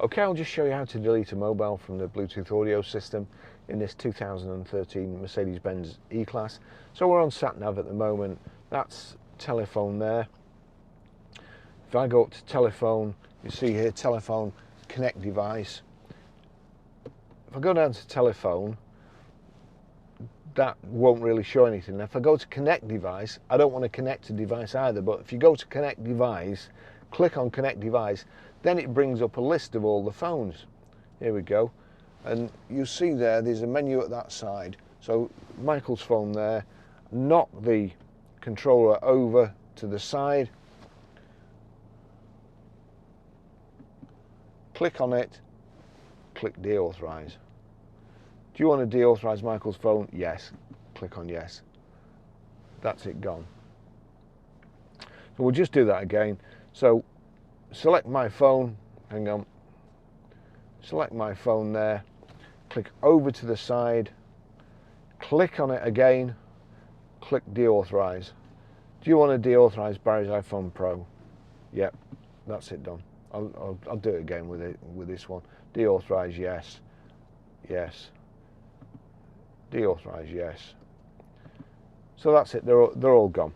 Okay, I'll just show you how to delete a mobile from the Bluetooth audio system in this 2013 Mercedes Benz E Class. So we're on sat-nav at the moment. That's telephone there. If I go up to telephone, you see here telephone connect device. If I go down to telephone, that won't really show anything. Now, if I go to connect device, I don't want to connect to device either, but if you go to connect device, click on connect device, then it brings up a list of all the phones. Here we go, and you see there's a menu at that side. So Michael's phone there, knock the controller over to the side, click on it, click deauthorize. Do you want to deauthorize Michael's phone? Yes. Click on yes. That's it gone. So we'll just do that again. So select my phone, hang on. Select my phone there, click over to the side, click on it again, click deauthorize. Do you want to deauthorize Barry's iPhone Pro? Yep, that's it done. I'll do it again with this one. Deauthorize, yes, yes. Deauthorize, yes. So that's it, they're all gone.